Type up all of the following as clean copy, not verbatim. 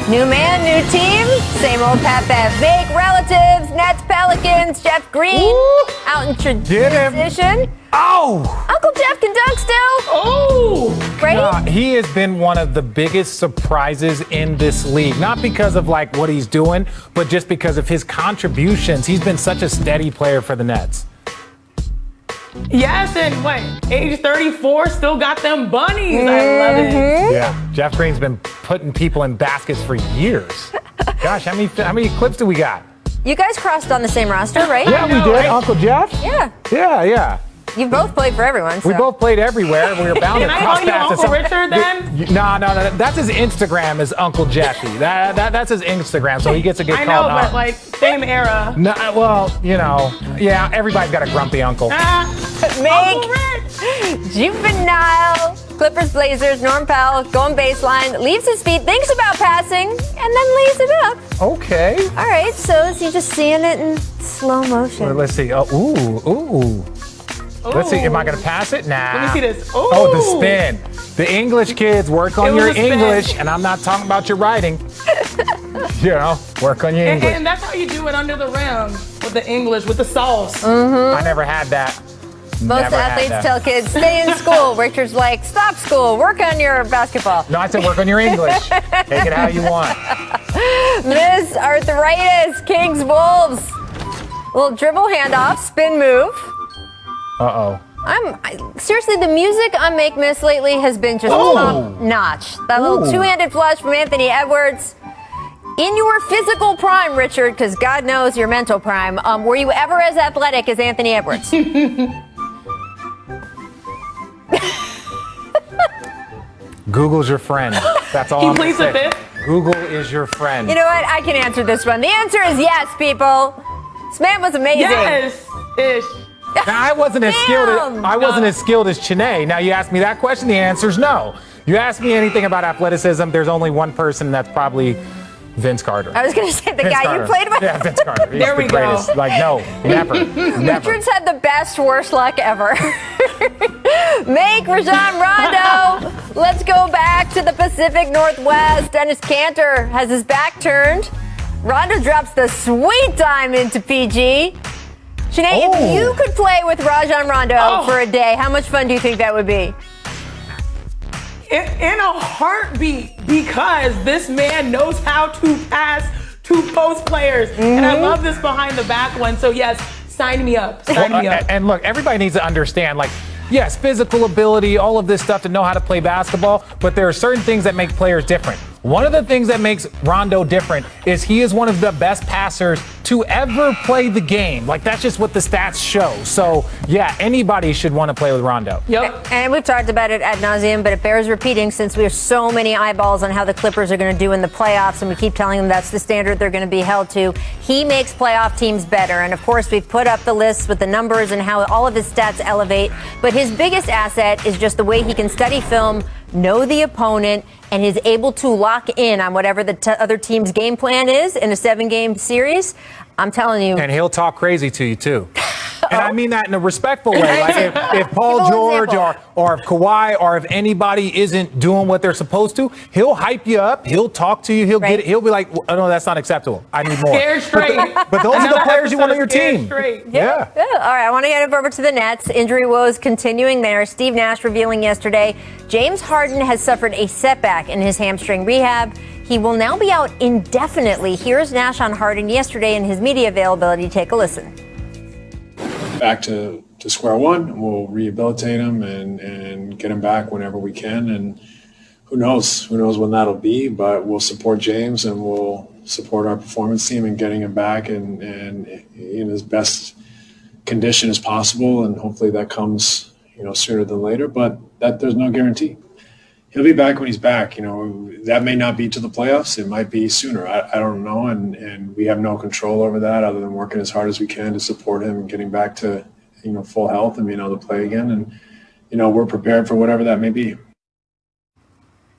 New man, new team, same old Pat Bev. Big relatives, Nets, Pelicans, Jeff Green out in transition. Oh! Uncle Jeff can dunk still. Oh! Right? He has been one of the biggest surprises in this league. Not because of like what he's doing, but just because of his contributions. He's been such a steady player for the Nets. Yes, and age 34, still got them bunnies. I love it. Yeah, Jeff Green's been putting people in baskets for years. Gosh, how many clips do we got? You guys crossed on the same roster, right? Yeah, we did. Right? Uncle Jeff? Yeah. Yeah. You both played for everyone. So. We both played everywhere. We were bound to cross paths. Can I call you Uncle Richard then? No. That's his Instagram is Uncle Jeffy. That's his Instagram, so he gets a good call. I know, but like same era. No, well, yeah, everybody's got a grumpy uncle. Make juvenile Clippers, Blazers, Norm Powell going baseline, leaves his feet, thinks about passing, and then lays it up. Okay. All right, so is he just seeing it in slow motion? Well, let's see. Ooh. Let's see. Am I going to pass it? Nah. Let me see this. Ooh. Oh, the spin. The English kids, work on your English, and I'm not talking about your writing. Work on your English. And that's how you do it under the rim with the English, with the sauce. I never had that. Most athletes tell kids, stay in school. Richard's like, stop school, work on your basketball. No, I said work on your English. Take it how you want. Miss Arthritis, Kings, Wolves. Little dribble handoff, spin move. Uh-oh. Seriously, the music on Make Miss lately has been just top notch. That little two-handed flush from Anthony Edwards. In your physical prime, Richard, because God knows your mental prime, were you ever as athletic as Anthony Edwards? Google's your friend. That's all I'm pleads saying. the fifth. Google is your friend. You know what? I can answer this one. The answer is yes, people. This man was amazing. Yes-ish. Now, I wasn't as skilled as Chene. Now you ask me that question, the answer is no. You ask me anything about athleticism, there's only one person, that's probably Vince Carter. I was going to say the guy you played with. Yeah, Vince Carter. He's there we the greatest. go. Like, no, never. Richard's had the best, worst luck ever. Make Rajon Rondo. Let's go back to the Pacific Northwest. Dennis Cantor has his back turned. Rondo drops the sweet dime into PG. Sinead, if you could play with Rajon Rondo for a day, how much fun do you think that would be? In a heartbeat, because this man knows how to pass to post players. And I love this behind the back one. So yes, sign me up. And look, everybody needs to understand, like, yes, physical ability, all of this stuff to know how to play basketball, but there are certain things that make players different. One of the things that makes Rondo different is he is one of the best passers to ever play the game. Like, that's just what the stats show. So, yeah, anybody should want to play with Rondo. Yep. And we've talked about it ad nauseum, but it bears repeating since we have so many eyeballs on how the Clippers are going to do in the playoffs, and we keep telling them that's the standard they're going to be held to. He makes playoff teams better. And, of course, we've put up the lists with the numbers and how all of his stats elevate. But his biggest asset is just the way he can study film, know the opponent, and is able to lock in on whatever the other team's game plan is in a 7-game series. I'm telling you. And he'll talk crazy to you, too. And I mean that in a respectful way. Like if Paul George or if Kawhi or if anybody isn't doing what they're supposed to, he'll hype you up. He'll talk to you. He'll get it. He'll be like, oh, no, that's not acceptable. I need more. Scared straight. But those are the players you want on your team. Yeah. All right, I want to get it over to the Nets. Injury woes continuing there. Steve Nash revealing yesterday James Harden has suffered a setback in his hamstring rehab. He will now be out indefinitely. Here's Nash on Harden yesterday in his media availability. Take a listen. Back to square one. We'll rehabilitate him and get him back whenever we can. And who knows when that'll be, but we'll support James and we'll support our performance team in getting him back and in his best condition as possible. And hopefully that comes, sooner than later, but that there's no guarantee. He'll be back when he's back. That may not be to the playoffs. It might be sooner. I don't know. And we have no control over that other than working as hard as we can to support him and getting back to, full health and being able to play again. And, we're prepared for whatever that may be.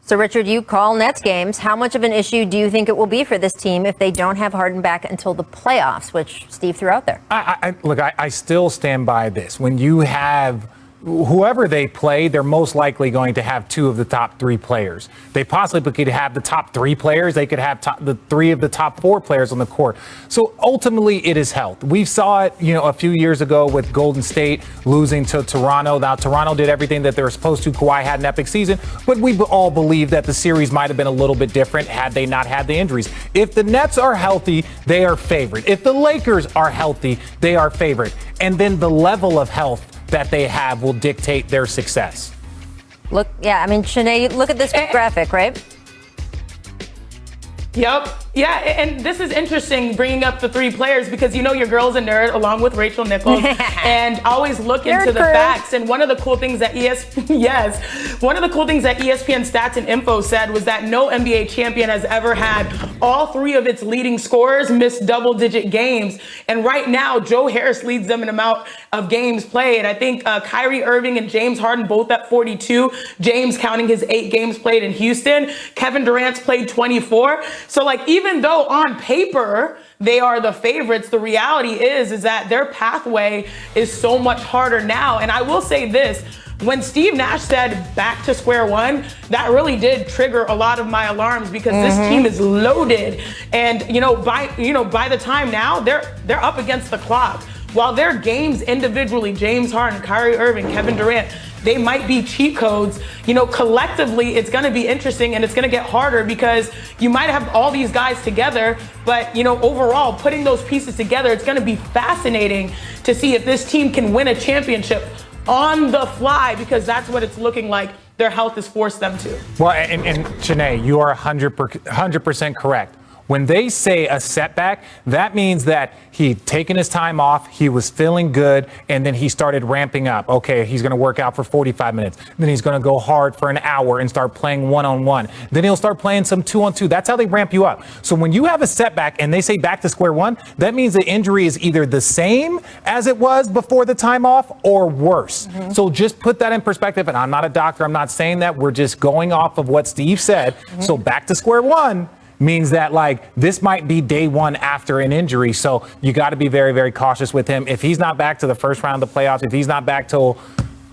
So, Richard, you call Nets games. How much of an issue do you think it will be for this team if they don't have Harden back until the playoffs, which Steve threw out there? Look, I still stand by this. When you have whoever they play, they're most likely going to have 2 of the top 3 players. They possibly could have the top 3 players. They could have the 3 of the top 4 players on the court. So ultimately, it is health. We saw it, a few years ago with Golden State losing to Toronto. Now, Toronto did everything that they were supposed to. Kawhi had an epic season, but we all believe that the series might have been a little bit different had they not had the injuries. If the Nets are healthy, they are favored. If the Lakers are healthy, they are favored. And then the level of health that they have will dictate their success. Look, Shanae, look at this graphic, right? Yep. Yeah, and this is interesting bringing up the 3 players because your girl's a nerd along with Rachel Nichols and always look into the facts. And one of the cool things that one of the cool things that ESPN Stats and Info said was that no NBA champion has ever had all 3 of its leading scorers miss double-digit games. And right now, Joe Harris leads them in amount of games played. I think Kyrie Irving and James Harden both at 42. James counting his 8 games played in Houston. Kevin Durant's played 24. So even though on paper they are the favorites, the reality is that their pathway is so much harder now. And I will say this, when Steve Nash said back to square one, that really did trigger a lot of my alarms because this team is loaded. And by the time now, they're up against the clock. While their games individually, James Harden, Kyrie Irving, Kevin Durant, they might be cheat codes. Collectively, it's going to be interesting and it's going to get harder because you might have all these guys together, but, overall, putting those pieces together, it's going to be fascinating to see if this team can win a championship on the fly because that's what it's looking like their health has forced them to. Well, and Shanae, you are 100% correct. When they say a setback, that means that he'd taken his time off, he was feeling good, and then he started ramping up. Okay, he's going to work out for 45 minutes. Then he's going to go hard for an hour and start playing one-on-one. Then he'll start playing some two-on-two. That's how they ramp you up. So when you have a setback and they say back to square one, that means the injury is either the same as it was before the time off or worse. So just put that in perspective. And I'm not a doctor. I'm not saying that. We're just going off of what Steve said. So back to square one means that this might be day 1 after an injury. So you got to be very, very cautious with him. If he's not back to the first round of the playoffs, if he's not back till,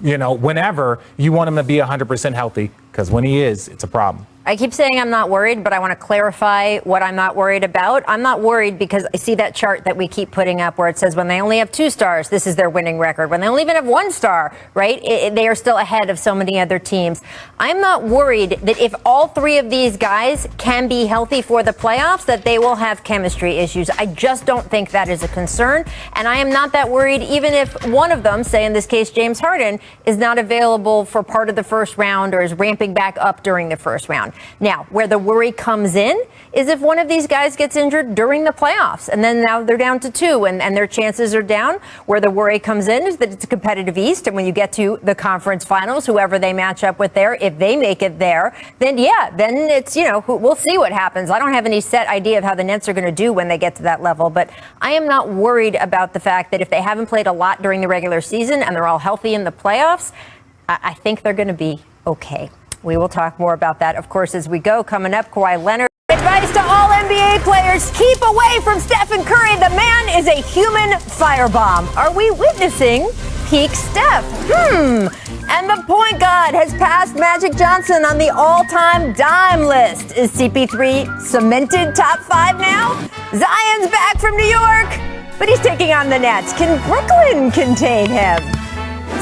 whenever, you want him to be 100% healthy because when he is, it's a problem. I keep saying I'm not worried, but I want to clarify what I'm not worried about. I'm not worried because I see that chart that we keep putting up where it says when they only have 2 stars, this is their winning record. When they only even have 1 star, right, they are still ahead of so many other teams. I'm not worried that if all 3 of these guys can be healthy for the playoffs, that they will have chemistry issues. I just don't think that is a concern. And I am not that worried even if one of them, say in this case James Harden, is not available for part of the first round or is ramping back up during the first round. Now, where the worry comes in is if one of these guys gets injured during the playoffs and then now they're down to 2 and their chances are down. Where the worry comes in is that it's a competitive East. And when you get to the conference finals, whoever they match up with there, if they make it there, then it's, we'll see what happens. I don't have any set idea of how the Nets are going to do when they get to that level. But I am not worried about the fact that if they haven't played a lot during the regular season and they're all healthy in the playoffs, I think they're going to be okay. We will talk more about that, of course, as we go. Coming up, Kawhi Leonard. Advice to all NBA players, keep away from Stephen Curry. The man is a human firebomb. Are we witnessing peak Steph? And the point guard has passed Magic Johnson on the all-time dime list. Is CP3 cemented top 5 now? Zion's back from New York, but he's taking on the Nets. Can Brooklyn contain him?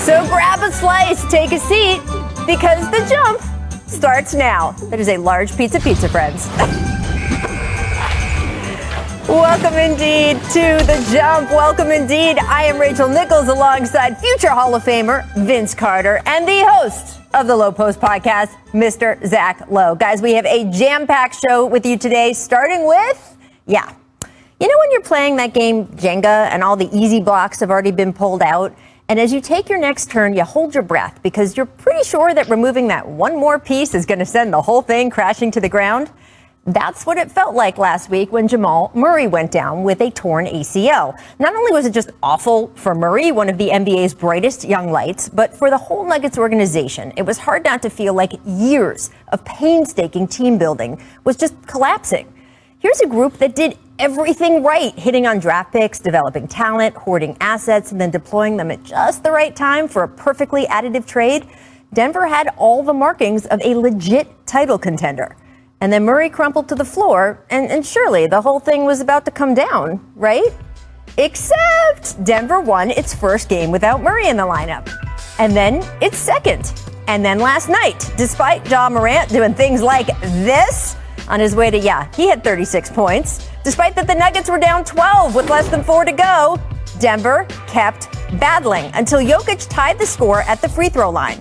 So grab a slice, take a seat, because the jump starts now. That is a large pizza, friends. Welcome indeed to the jump. Welcome indeed. I am Rachel Nichols alongside future Hall of Famer Vince Carter and the host of the Low Post podcast, Mr. Zach Lowe. Guys, we have a jam-packed show with you today, starting with, when you're playing that game Jenga and all the easy blocks have already been pulled out, and as you take your next turn, you hold your breath because you're pretty sure that removing that one more piece is going to send the whole thing crashing to the ground. That's what it felt like last week when Jamal Murray went down with a torn ACL. Not only was it just awful for Murray, one of the NBA's brightest young lights, but for the whole Nuggets organization, it was hard not to feel like years of painstaking team building was just collapsing. Here's a group that did everything right, hitting on draft picks, developing talent, hoarding assets, and then deploying them at just the right time for a perfectly additive trade. Denver had all the markings of a legit title contender. And then Murray crumpled to the floor, and surely the whole thing was about to come down, right? Except Denver won its first game without Murray in the lineup. And then its second. And then last night, despite Ja Morant doing things like this on his way to, he had 36 points. Despite that the Nuggets were down 12 with less than 4 to go, Denver kept battling until Jokic tied the score at the free throw line.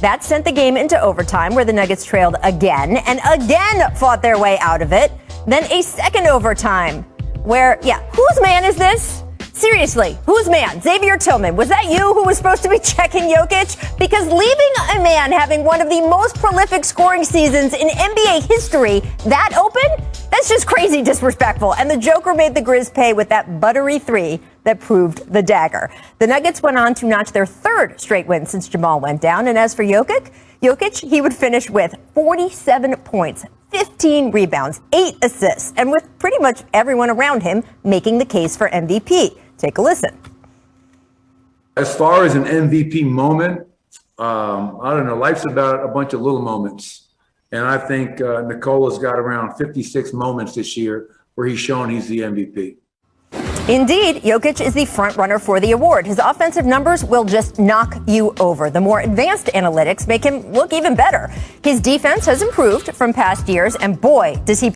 That sent the game into overtime where the Nuggets trailed again and again fought their way out of it. Then a second overtime where, whose man is this? Seriously, whose man? Xavier Tillman, was that you who was supposed to be checking Jokic? Because leaving a man having one of the most prolific scoring seasons in NBA history that open, that's just crazy disrespectful. And the Joker made the Grizz pay with that buttery three that proved the dagger. The Nuggets went on to notch their third straight win since Jamal went down. And as for Jokic, he would finish with 47 points, 15 rebounds, 8 assists, and with pretty much everyone around him making the case for MVP. Take a listen. As far as an MVP moment, I don't know. Life's about a bunch of little moments. And I think Nikola's got around 56 moments this year where he's shown he's the MVP. Indeed, Jokic is the front runner for the award. His offensive numbers will just knock you over. The more advanced analytics make him look even better. His defense has improved from past years, and boy, does he